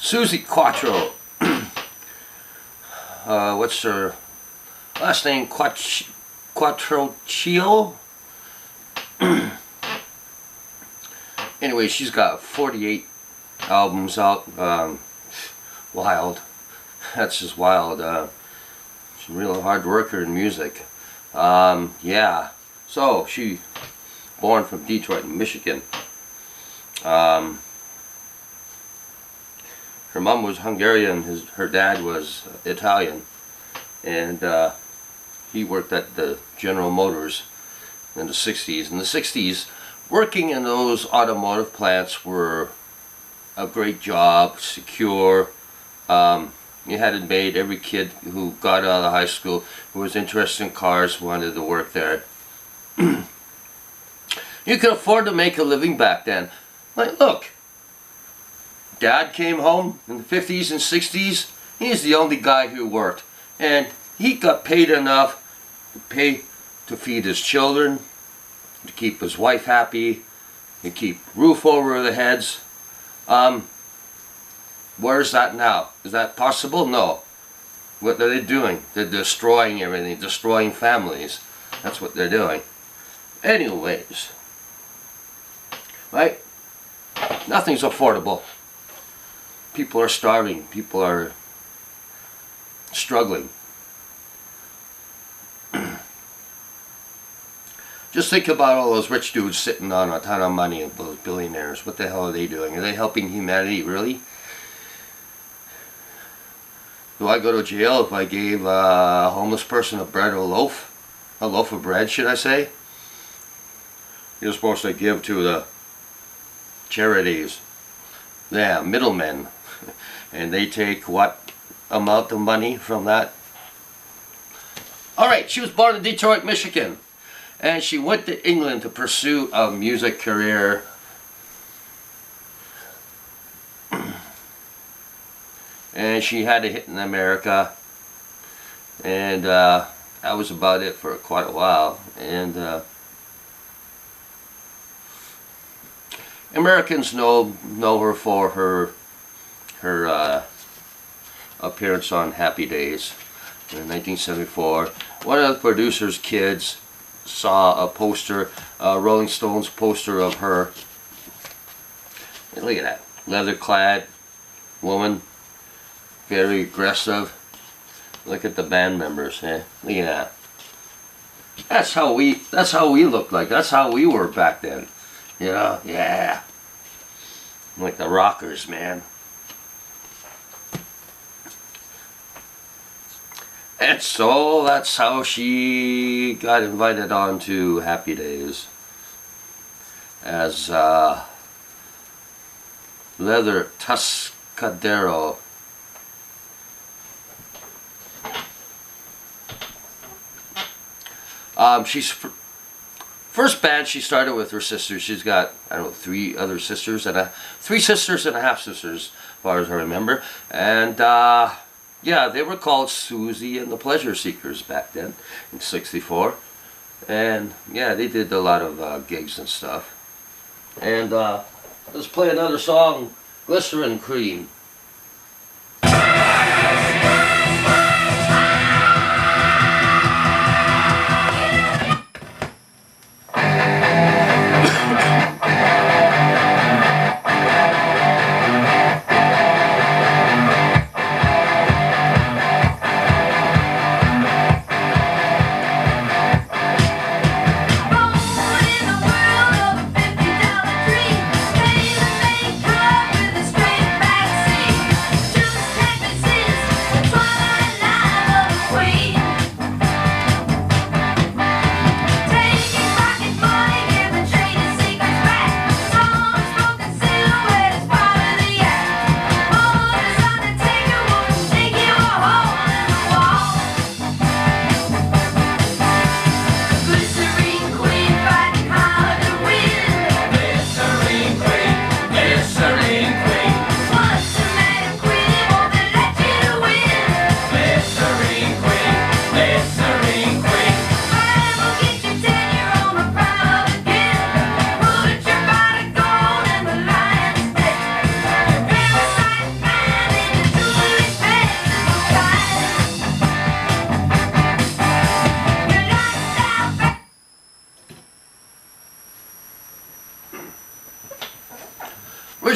Suzi Quatro. What's her last name? Quattrocchio? Anyway, she's got 48 albums out. Wild. That's just wild. She's a real hard worker in music. Yeah. So, she born from Detroit, Michigan. Her mom was Hungarian, her dad was Italian, and he worked at the General Motors in the 60s. In the 60s, working in those automotive plants were a great job, secure. You had it made. Every kid who got out of high school who was interested in cars wanted to work there. You could afford to make a living back then. Like, look, Dad came home in the 50s and 60s. He's the only guy who worked, and he got paid enough to feed his children, to keep his wife happy, to keep roof over their heads. Where's that now? Is that possible? No. What are they doing? They're destroying everything, destroying families. That's what they're doing. Anyways, right? Nothing's affordable. People are starving. People are struggling. Just think about all those rich dudes sitting on a ton of money, those billionaires. What the hell are they doing? Are they helping humanity, really? Do I go to jail if I gave a homeless person a loaf of bread, should I say? You're supposed to give to the charities. Yeah, middlemen. And they take what amount of money from that? Alright, she was born in Detroit, Michigan. And she went to England to pursue a music career. And she had a hit in America. And that was about it for quite a while. And Americans know her for her appearance on Happy Days in 1974. One of the producer's kids saw a poster, a Rolling Stones poster of her. And look at that, leather-clad woman, very aggressive. Look at the band members, eh? Look at that. That's how we looked like. That's how we were back then. You know, yeah. Like the rockers, man. And so that's how she got invited on to Happy Days as Leather Tuscadero. She's first band she started with her sisters. She's got, I don't know, three sisters and a half sisters, as far as I remember. And yeah, they were called Suzi and the Pleasure Seekers back then in '64. And yeah, they did a lot of gigs and stuff. And let's play another song, Glycerin Cream. $50 tree, tailor-made car with a straight back seat.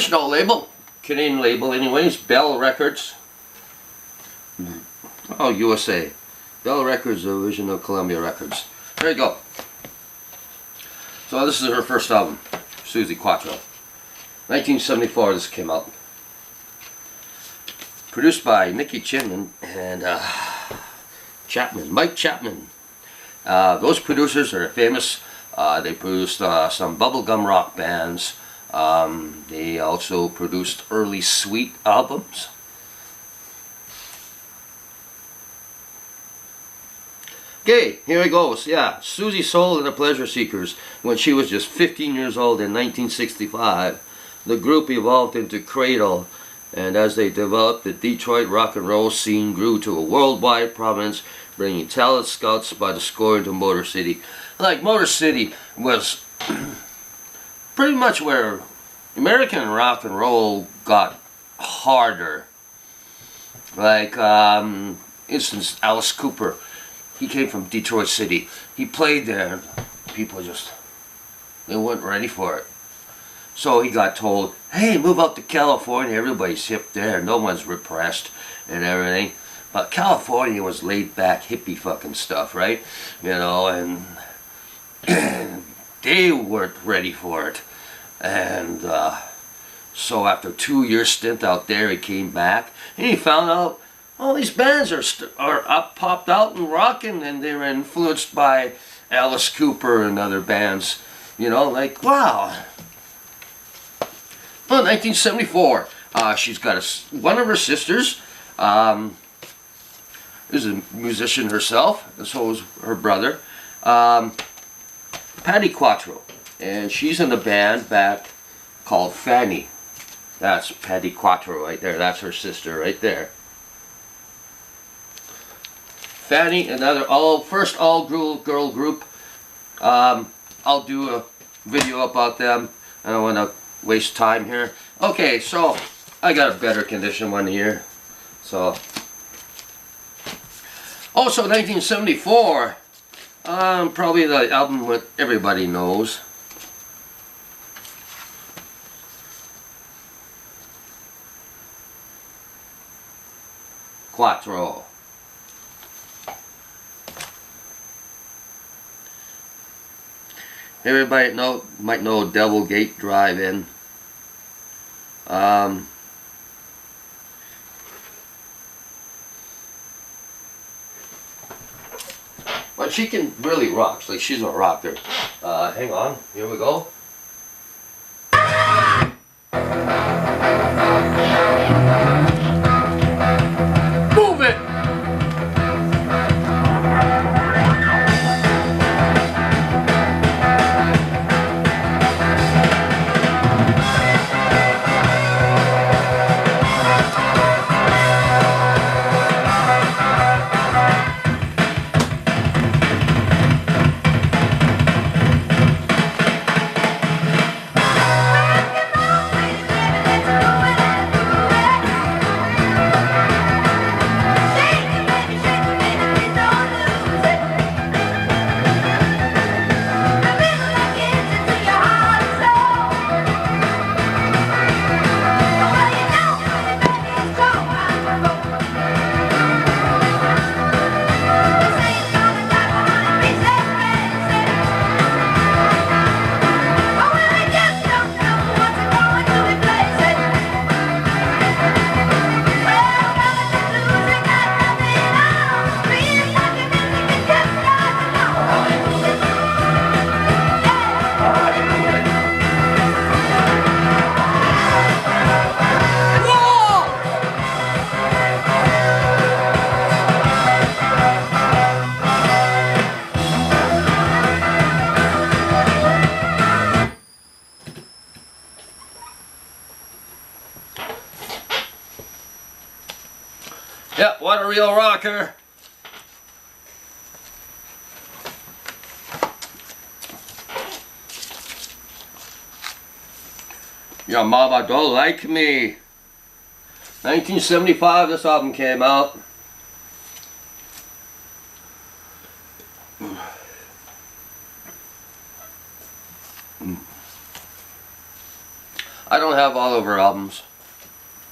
original label, Canadian label anyways, Bell Records. Oh, U.S.A. Bell Records, original Columbia Records. There you go. So this is her first album, Suzi Quatro. 1974 this came out. Produced by Nicky Chapman and Mike Chapman. Those producers are famous. They produced some bubblegum rock bands. They also produced early Sweet albums. Okay, here it goes. Yeah, Suzi Soul and the Pleasure Seekers. When she was just 15 years old in 1965, the group evolved into Cradle, and as they developed, the Detroit rock and roll scene grew to a worldwide prominence, bringing talent scouts by the score into Motor City. Like, Motor City was pretty much where American rock and roll got harder. Like, instance, Alice Cooper. He came from Detroit City. He played there. People just, they weren't ready for it. So he got told, hey, move out to California. Everybody's hip there. No one's repressed and everything. But California was laid back hippie fucking stuff, right? You know, and they weren't ready for it. And so after a 2-year stint out there, he came back and he found out all these bands are popped out and rocking, and they're influenced by Alice Cooper and other bands. You know, like, wow. Well, 1974, she's got one of her sisters is a musician herself, and so is her brother, Patty Quatro, and she's in a band back called Fanny. That's Patty Quatro right there. That's her sister right there. Fanny, another first all-girl group. I'll do a video about them. I don't want to waste time here. Okay, so I got a better condition one here. So, also 1974, probably the album that everybody knows. Quatro. Everybody might know Devil Gate Drive-In. But she can really rock. Like, she's a rocker. Hang on. Here we go. Move it! Yeah, what a real rocker. Your mama don't like me. 1975, this album came out. I don't have all of her albums.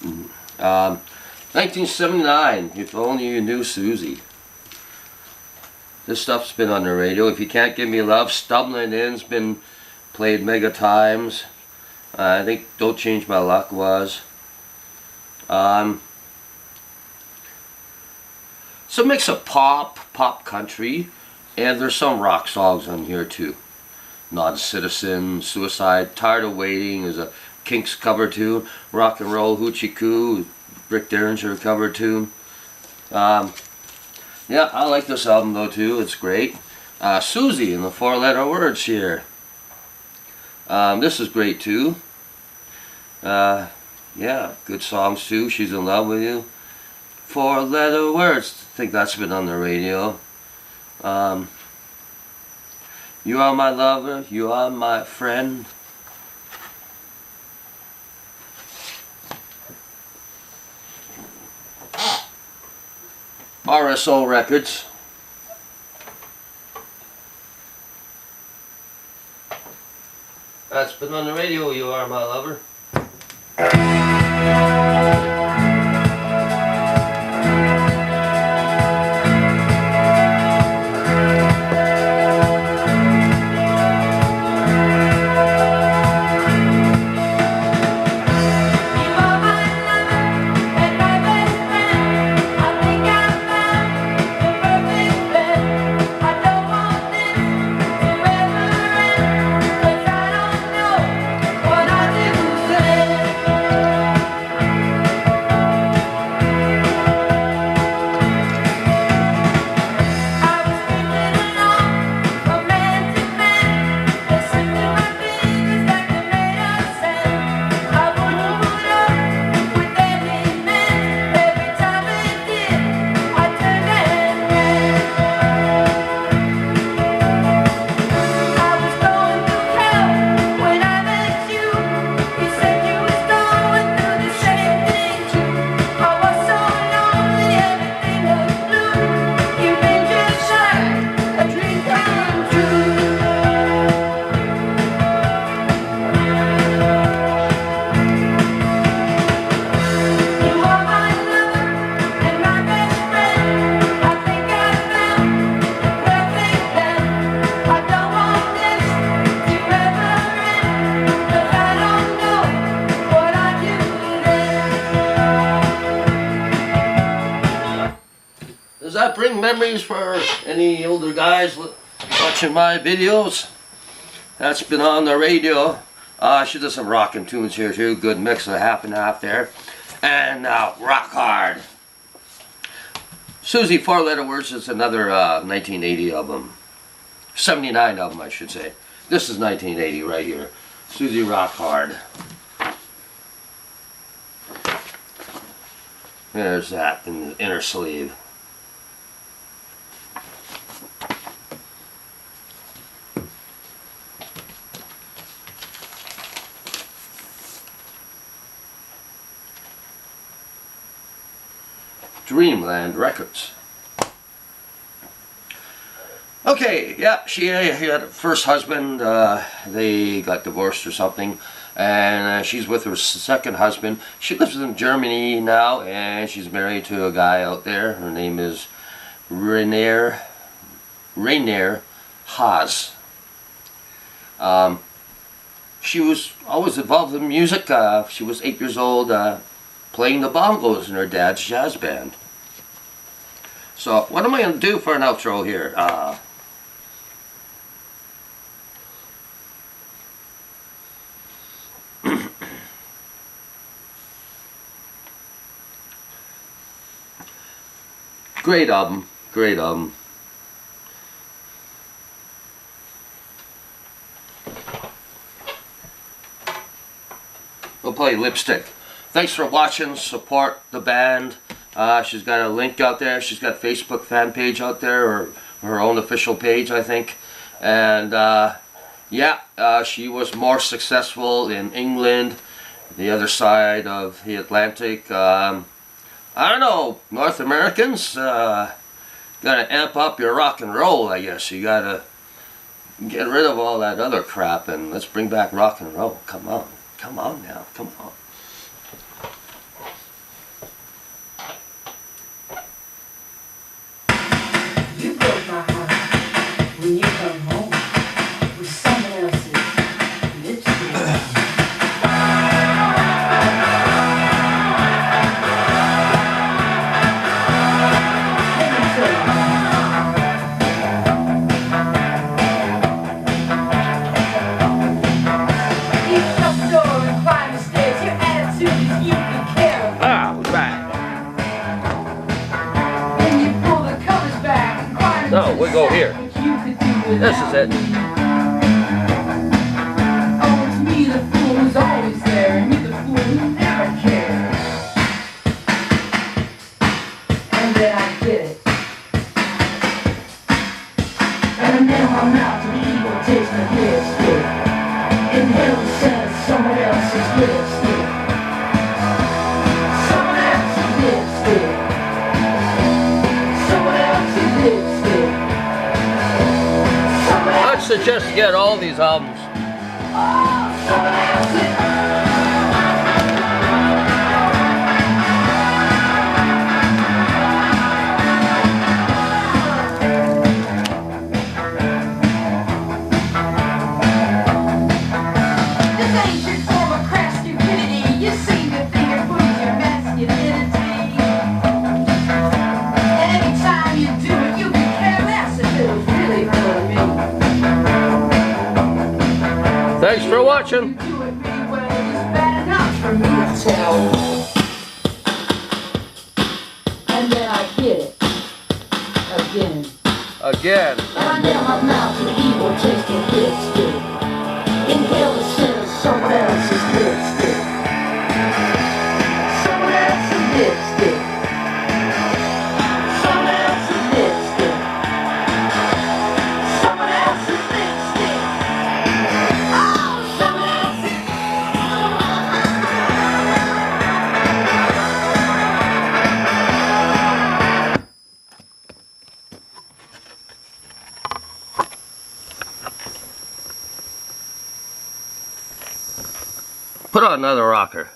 1979, If Only You Knew Suzi. This stuff's been on the radio. If You Can't Give Me Love, Stumbling In's been played mega times. I think Don't Change My Luck was. It's a mix of pop country, and there's some rock songs on here too. Not a Citizen, Suicide, Tired of Waiting is a Kinks cover tune. Rock and Roll, Hoochie Coo, Rick Derringer cover tune. Yeah, I like this album though too. It's great. Suzi and the Four-Letter Words here. This is great too. Yeah, good songs too. She's in Love with You. Four-Letter Words. I think that's been on the radio. You Are My Lover, You Are My Friend. RSO Records. That's been on the radio, You Are My Lover. Does that bring memories for any older guys watching my videos? That's been on the radio. She does some rockin' tunes here too. Good mix of half and half there. And Rock Hard. Suzi, Four-Letter Words is another 1980 album. 79 album, I should say. This is 1980 right here. Suzi, Rock Hard. There's that in the inner sleeve. Dreamland Records. Okay, yeah, she had a first husband, they got divorced or something, and she's with her second husband. She lives in Germany now, and she's married to a guy out there. Her name is Rainer Haas. She was always involved in music. She was 8 years old, playing the bongos in her dad's jazz band. So, what am I going to do for an outro here? Great album, great album. We'll play Lipstick. Thanks for watching. Support the band. She's got a link out there. She's got a Facebook fan page out there, or her own official page, I think. And yeah, she was more successful in England, the other side of the Atlantic. I don't know, North Americans, gotta amp up your rock and roll, I guess. You gotta get rid of all that other crap and let's bring back rock and roll. Come on. Come on now, come on. You broke my heart when you come home with someone else's lipstick. Let me tell you. You shut the door and climb the stairs. Your attitude is you can care. Ah, we're back. Then you pull the covers back and climb No, into we the go sack, here. which you could do without This is it. me. Oh, it's me, the fool who's always there, and you, the fool who never cares. And then I get it. And I nail my mouth to the evil taste of lipstick. Inhale the scent of someone else's lipstick. Someone else's lipstick. Someone else's lipstick. Someone I'd else's suggest to get all these albums. someone else's. This ancient form of crass stupidity, you seem to think it proves your masculinity. And every time you do it, you can care less if it was really for me. Thanks for watching. You do it really well, it's bad enough for me to tell. And then I get it. Again. Again. And I nail my mouth to the evil taste of lipstick. Inhale the scent of someone else's lipstick. Someone else's lipstick. Someone else's lipstick. Someone else's lipstick. Oh, someone else's. Put on another rocker.